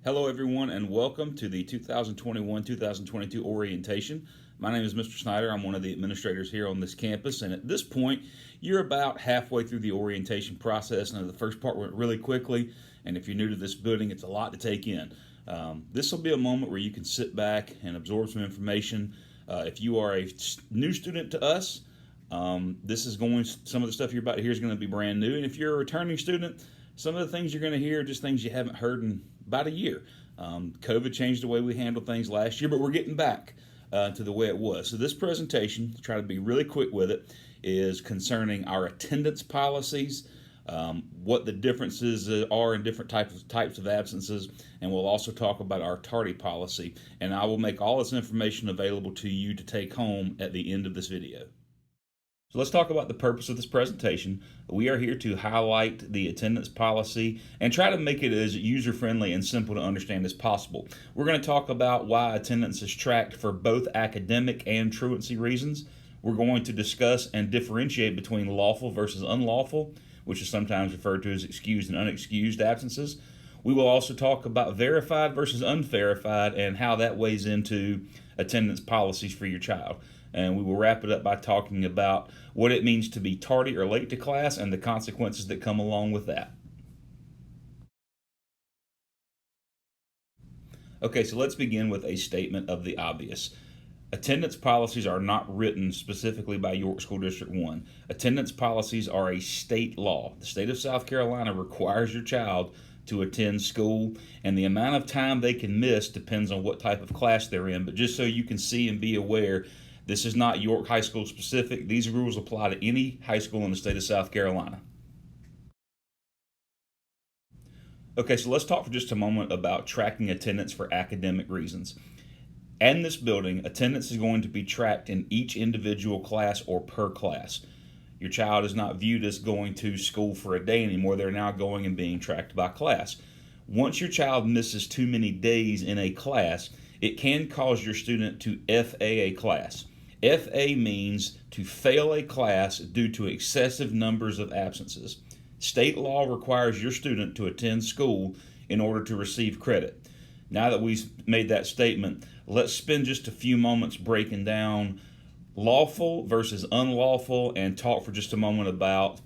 Hello everyone and welcome to the 2021-2022 orientation. My name is Mr. Snyder. I'm one of the administrators here on this campus, and at this point you're about halfway through the orientation process. Now the first part went really quickly, and if you're new to this building, it's a lot to take in. This will be a moment where you can sit back and absorb some information. If you are a new student to us, some of the stuff you're about to hear is going to be brand new, and if you're a returning student, some of the things you're going to hear are just things you haven't heard in about a year. COVID changed the way we handled things last year, but we're getting back to the way it was. So this presentation, to try to be really quick with it, is concerning our attendance policies, what the differences are in different types of absences, and we'll also talk about our tardy policy. And I will make all this information available to you to take home at the end of this video. So let's talk about the purpose of this presentation. We are here to highlight the attendance policy and try to make it as user-friendly and simple to understand as possible. We're going to talk about why attendance is tracked for both academic and truancy reasons. We're going to discuss and differentiate between lawful versus unlawful, which is sometimes referred to as excused and unexcused absences. We will also talk about verified versus unverified and how that weighs into attendance policies for your child. And we will wrap it up by talking about what it means to be tardy or late to class and the consequences that come along with that. Okay, so let's begin with a statement of the obvious. Attendance policies are not written specifically by York School District 1. Attendance policies are a state law. The state of South Carolina requires your child to attend school, and the amount of time they can miss depends on what type of class they're in. But just so you can see and be aware, this is not York High School specific. These rules apply to any high school in the state of South Carolina. Okay, so let's talk for just a moment about tracking attendance for academic reasons. In this building, attendance is going to be tracked in each individual class or per class. Your child is not viewed as going to school for a day anymore. They're now going and being tracked by class. Once your child misses too many days in a class, it can cause your student to FA a class. FA means to fail a class due to excessive numbers of absences. State law requires your student to attend school in order to receive credit. Now that we've made that statement, let's spend just a few moments breaking down lawful versus unlawful and talk for just a moment about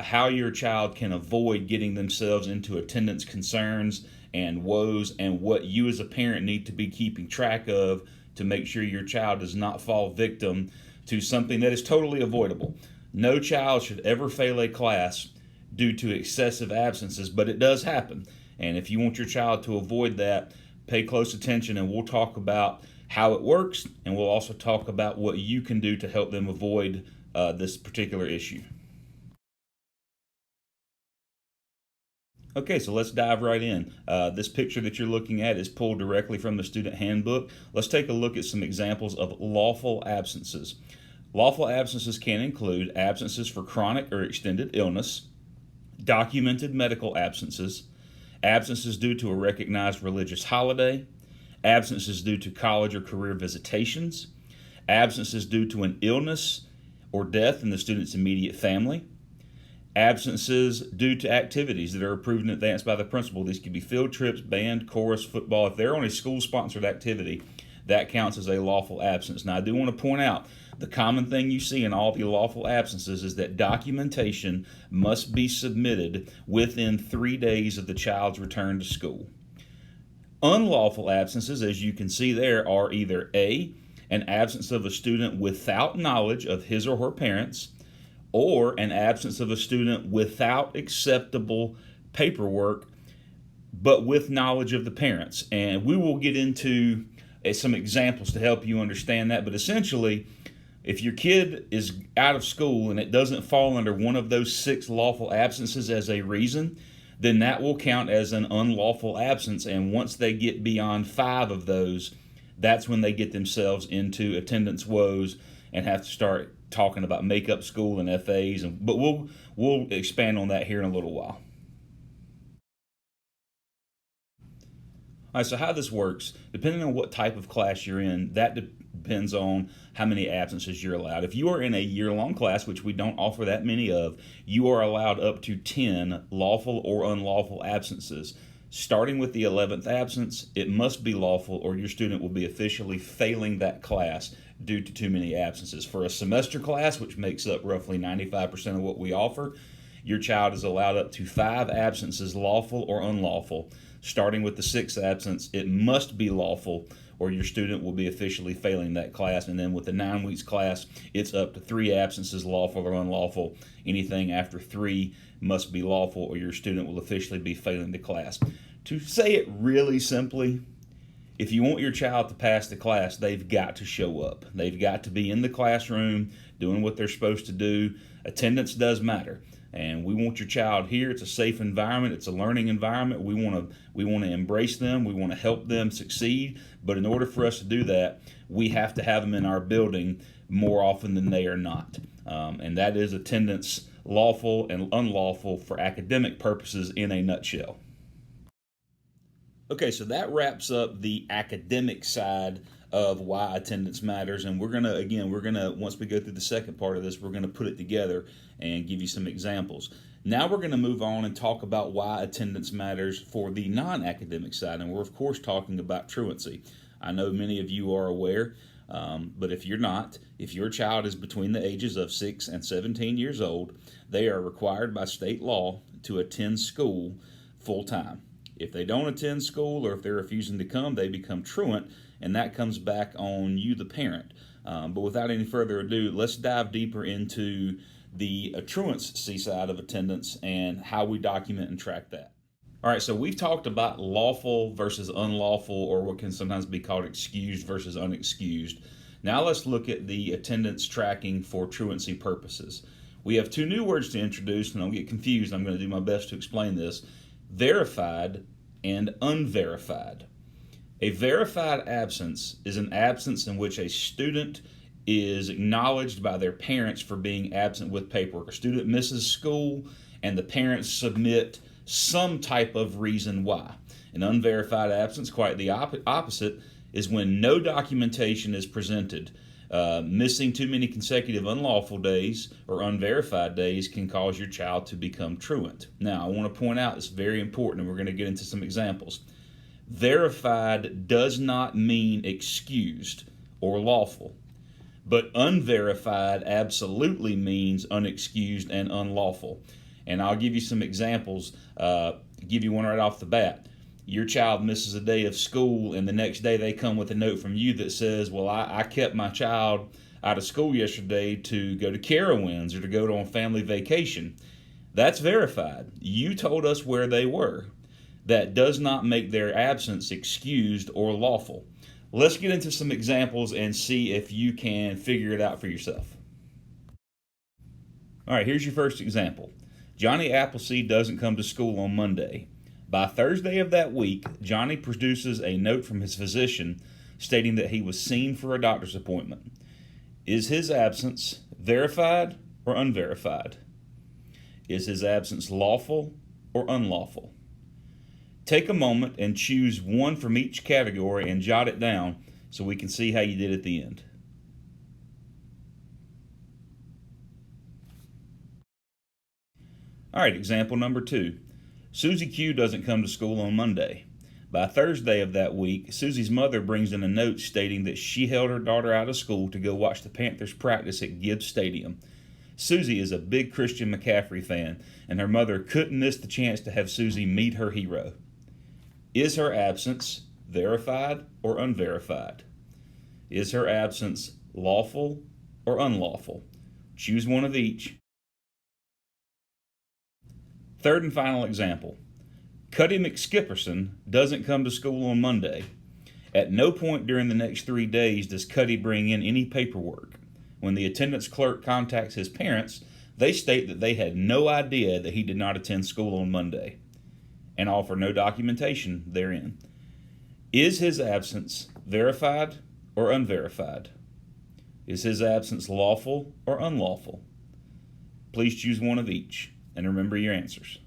how your child can avoid getting themselves into attendance concerns and woes, and what you as a parent need to be keeping track of to make sure your child does not fall victim to something that is totally avoidable. No child should ever fail a class due to excessive absences, but it does happen. And if you want your child to avoid that, pay close attention, and we'll talk about how it works, and we'll also talk about what you can do to help them avoid this particular issue. Okay, so let's dive right in. This picture that you're looking at is pulled directly from the student handbook. Let's take a look at some examples of lawful absences. Lawful absences can include absences for chronic or extended illness, documented medical absences, absences due to a recognized religious holiday, absences due to college or career visitations, absences due to an illness or death in the student's immediate family, absences due to activities that are approved in advance by the principal. These could be field trips, band, chorus, football. If they're on a school-sponsored activity, that counts as a lawful absence. Now, I do want to point out, the common thing you see in all the lawful absences is that documentation must be submitted within 3 days of the child's return to school. Unlawful absences, as you can see there, are either A, an absence of a student without knowledge of his or her parents, or an absence of a student without acceptable paperwork, but with knowledge of the parents. And we will get into some examples to help you understand that. But essentially, if your kid is out of school and it doesn't fall under one of those 6 lawful absences as a reason, then that will count as an unlawful absence. And once they get beyond 5 of those, that's when they get themselves into attendance woes and have to start talking about makeup school and FAs, but we'll expand on that here in a little while. All right, so how this works, depending on what type of class you're in, that depends on how many absences you're allowed. If you are in a year-long class, which we don't offer that many of, you are allowed up to 10 lawful or unlawful absences. Starting with the 11th absence, it must be lawful or your student will be officially failing that class due to too many absences. For a semester class, which makes up roughly 95% of what we offer, your child is allowed up to 5 absences, lawful or unlawful. Starting with the 6th absence, it must be lawful or your student will be officially failing that class. And then with the 9 weeks class, it's up to 3 absences, lawful or unlawful. Anything after 3 must be lawful or your student will officially be failing the class. To say it really simply, if you want your child to pass the class, they've got to show up. They've got to be in the classroom doing what they're supposed to do. Attendance does matter. And we want your child here. It's a safe environment. It's a learning environment. We want to embrace them. We want to help them succeed. But in order for us to do that, we have to have them in our building more often than they are not. And that is attendance, lawful and unlawful for academic purposes in a nutshell. Okay, so that wraps up the academic side of why attendance matters, and we're gonna once we go through the second part of this, we're gonna put it together and give you some examples. Now we're gonna move on and talk about why attendance matters for the non-academic side, and we're of course talking about truancy. I know many of you are aware, but if you're not, if your child is between the ages of 6 and 17 years old, they are required by state law to attend school full time. If they don't attend school or if they're refusing to come, they become truant, and that comes back on you, the parent. But without any further ado, let's dive deeper into the truancy side of attendance and how we document and track that. All right, so we've talked about lawful versus unlawful, or what can sometimes be called excused versus unexcused. Now let's look at the attendance tracking for truancy purposes. We have 2 new words to introduce, and don't get confused. I'm going to do my best to explain this. Verified and unverified. A verified absence is an absence in which a student is acknowledged by their parents for being absent with paperwork. A student misses school and the parents submit some type of reason why. An unverified absence, quite the opposite, is when no documentation is presented. Missing too many consecutive unlawful days or unverified days can cause your child to become truant. Now, I want to point out it's very important, and we're going to get into some examples. Verified does not mean excused or lawful, but unverified absolutely means unexcused and unlawful. And I'll give you some examples, give you one right off the bat. Your child misses a day of school, and the next day they come with a note from you that says, well, I kept my child out of school yesterday to go to Carowinds or to go on family vacation. That's verified. You told us where they were. That does not make their absence excused or lawful. Let's get into some examples and see if you can figure it out for yourself. All right, here's your first example. Johnny Appleseed doesn't come to school on Monday. By Thursday of that week, Johnny produces a note from his physician stating that he was seen for a doctor's appointment. Is his absence verified or unverified? Is his absence lawful or unlawful? Take a moment and choose one from each category and jot it down so we can see how you did at the end. All right, example number 2. Susie Q doesn't come to school on Monday. By Thursday of that week, Susie's mother brings in a note stating that she held her daughter out of school to go watch the Panthers practice at Gibbs Stadium. Susie is a big Christian McCaffrey fan, and her mother couldn't miss the chance to have Susie meet her hero. Is her absence verified or unverified? Is her absence lawful or unlawful? Choose one of each. Third and final example. Cuddy McSkipperson doesn't come to school on Monday. At no point during the next 3 days does Cuddy bring in any paperwork. When the attendance clerk contacts his parents, they state that they had no idea that he did not attend school on Monday and offer no documentation therein. Is his absence verified or unverified? Is his absence lawful or unlawful? Please choose one of each. And remember your answers.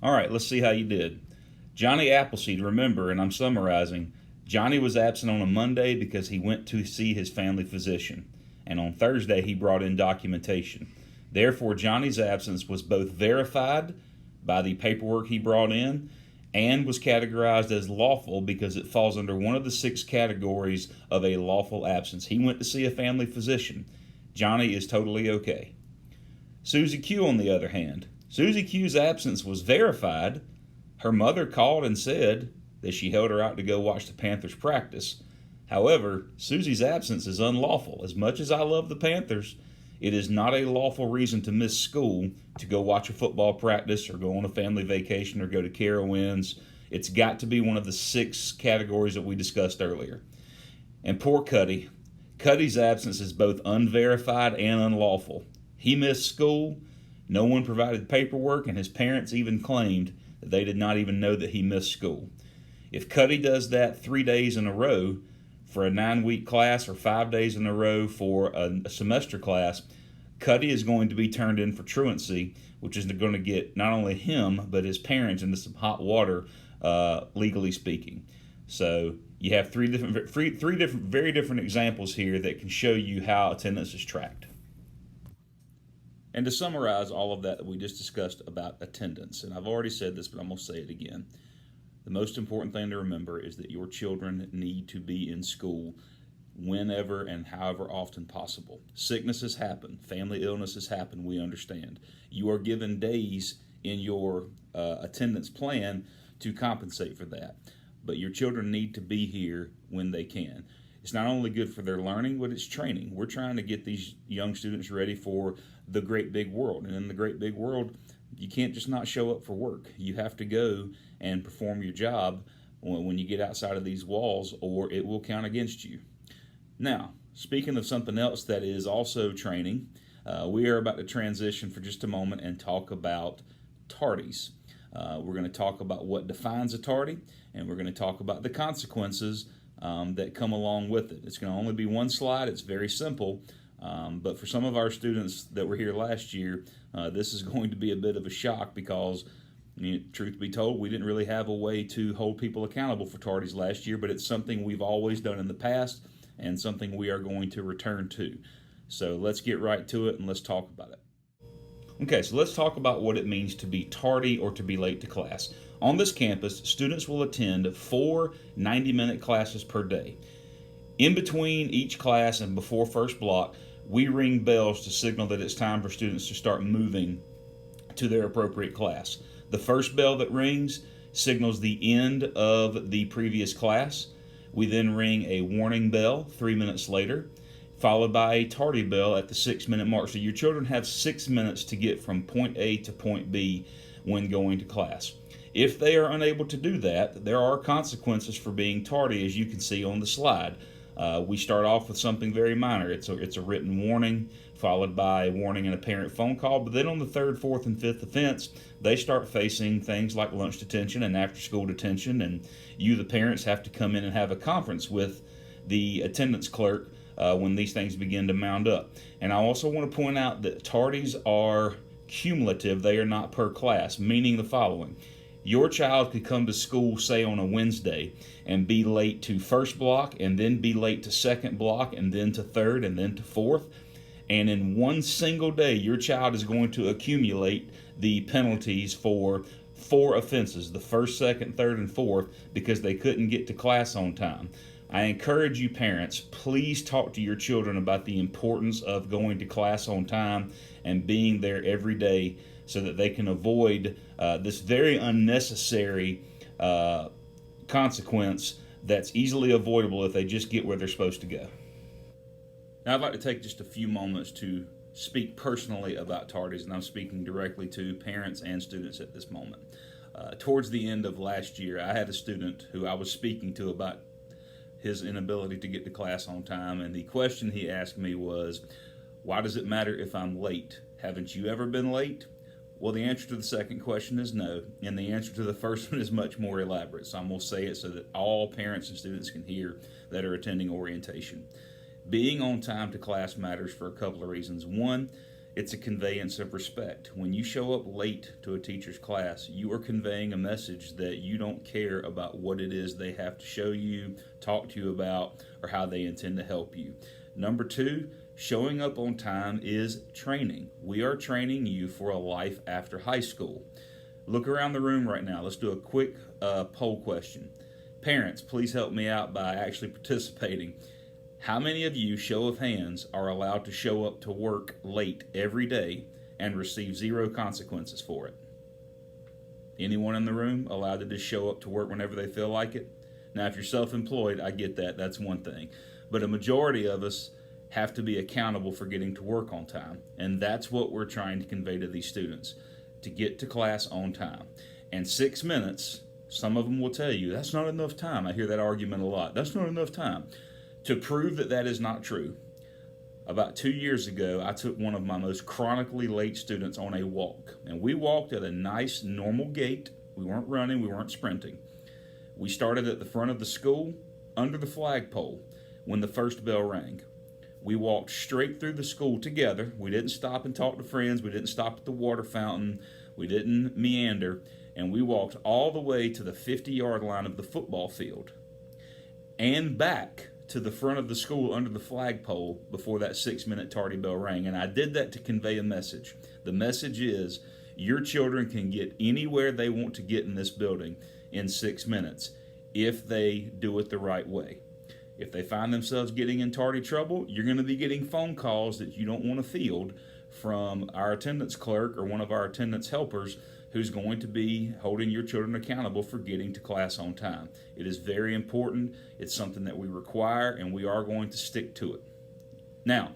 All right, let's see how you did. Johnny Appleseed, remember, and I'm summarizing, Johnny was absent on a Monday because he went to see his family physician. And on Thursday, he brought in documentation. Therefore, Johnny's absence was both verified by the paperwork he brought in and was categorized as lawful because it falls under one of the 6 categories of a lawful absence. He went to see a family physician. Johnny is totally okay. Susie Q, on the other hand, Susie Q's absence was verified. Her mother called and said that she held her out to go watch the Panthers practice. However, Susie's absence is unlawful. As much as I love the Panthers, it is not a lawful reason to miss school to go watch a football practice or go on a family vacation or go to Carowinds. It's got to be one of the 6 categories that we discussed earlier. And poor Cuddy. Cuddy's absence is both unverified and unlawful. He missed school. No one provided paperwork, and his parents even claimed that they did not even know that he missed school. If Cuddy does that 3 days in a row for a 9-week class or 5 days in a row for a semester class, Cuddy is going to be turned in for truancy, which is going to get not only him but his parents into some hot water, legally speaking. So you have three different, very different examples here that can show you how attendance is tracked. And to summarize all of that we just discussed about attendance, and I've already said this, but I'm going to say it again. The most important thing to remember is that your children need to be in school whenever and however often possible. Sicknesses happen. Family illnesses happen. We understand. You are given days in your attendance plan to compensate for that. But your children need to be here when they can. It's not only good for their learning, but it's training. We're trying to get these young students ready for the great big world. And in the great big world, you can't just not show up for work. You have to go and perform your job when you get outside of these walls, or it will count against you. Now, speaking of something else that is also training, we are about to transition for just a moment and talk about tardies. We're going to talk about what defines a tardy, and we're going to talk about the consequences that come along with it. It's going to only be one slide. It's very simple. But for some of our students that were here last year, this is going to be a bit of a shock because, truth be told, we didn't really have a way to hold people accountable for tardies last year, but it's something we've always done in the past and something we are going to return to. So let's get right to it and let's talk about it. Okay, so let's talk about what it means to be tardy or to be late to class. On this campus, students will attend 4 90-minute classes per day. In between each class and before first block, we ring bells to signal that it's time for students to start moving to their appropriate class. The first bell that rings signals the end of the previous class. We then ring a warning bell 3 minutes later, followed by a tardy bell at the 6-minute mark. So your children have 6 minutes to get from point A to point B when going to class. If they are unable to do that, there are consequences for being tardy, as you can see on the slide. We start off with something very minor. It's a written warning, followed by a warning and a parent phone call. But then on the 3rd, 4th, and 5th offense, they start facing things like lunch detention and after-school detention, and you, the parents, have to come in and have a conference with the attendance clerk when these things begin to mound up. And I also want to point out that tardies are cumulative. They are not per class, meaning the following. Your child could come to school, say, on a Wednesday and be late to first block and then be late to second block and then to third and then to fourth. And in one single day, your child is going to accumulate the penalties for 4 offenses, the first, second, third, and fourth, because they couldn't get to class on time. I encourage you parents, please talk to your children about the importance of going to class on time and being there every day so that they can avoid this very unnecessary consequence that's easily avoidable if they just get where they're supposed to go. Now, I'd like to take just a few moments to speak personally about tardies, and I'm speaking directly to parents and students at this moment. Towards the end of last year, I had a student who I was speaking to about his inability to get to class on time, and the question he asked me was, why does it matter if I'm late? Haven't you ever been late? Well, the answer to the second question is no, and the answer to the first one is much more elaborate, so I'm going to say it so that all parents and students can hear that are attending orientation. Being on time to class matters for a couple of reasons. One, it's a conveyance of respect. When you show up late to a teacher's class, you are conveying a message that you don't care about what it is they have to show you, talk to you about, or how they intend to help you. Number two, Showing up on time is training. We are training you for a life after high school. Look around the room right now. Let's do a quick poll question. Parents, please help me out by actually participating. How many of you, show of hands, are allowed to show up to work late every day and receive zero consequences for it? Anyone in the room allowed to just show up to work whenever they feel like it? Now, if you're self-employed, I get that. That's one thing. But a majority of us have to be accountable for getting to work on time. And that's what we're trying to convey to these students, to get to class on time. And 6 minutes, some of them will tell you, that's not enough time. I hear that argument a lot. That's not enough time. To prove that that is not true, about 2 years ago, I took one of my most chronically late students on a walk. And we walked at a nice, normal gait. We weren't running, we weren't sprinting. We started at the front of the school, under the flagpole, when the first bell rang. We walked straight through the school together. We didn't stop and talk to friends. We didn't stop at the water fountain. We didn't meander. And we walked all the way to the 50-yard line of the football field and back to the front of the school under the flagpole before that 6-minute tardy bell rang. And I did that to convey a message. The message is, your children can get anywhere they want to get in this building in 6 minutes if they do it the right way. If they find themselves getting in tardy trouble, you're going to be getting phone calls that you don't want to field from our attendance clerk or one of our attendance helpers who's going to be holding your children accountable for getting to class on time. It is very important. It's something that we require, and we are going to stick to it. Now,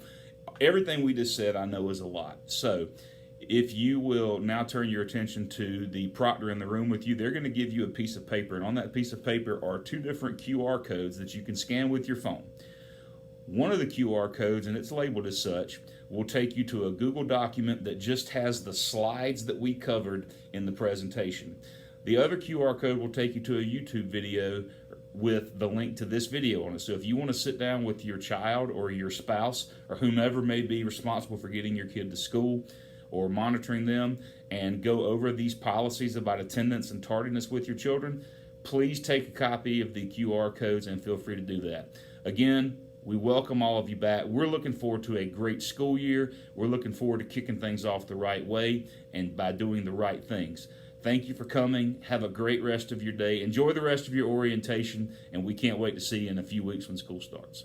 everything we just said I know is a lot. So if you will now turn your attention to the proctor in the room with you, they're going to give you a piece of paper, and on that piece of paper are 2 different QR codes that you can scan with your phone. One of the QR codes, and it's labeled as such, will take you to a Google document that just has the slides that we covered in the presentation. The other QR code will take you to a YouTube video with the link to this video on it. So if you want to sit down with your child or your spouse or whomever may be responsible for getting your kid to school or monitoring them and go over these policies about attendance and tardiness with your children, please take a copy of the QR codes and feel free to do that. Again, we welcome all of you back. We're looking forward to a great school year. We're looking forward to kicking things off the right way and by doing the right things. Thank you for coming. Have a great rest of your day. Enjoy the rest of your orientation, and we can't wait to see you in a few weeks when school starts.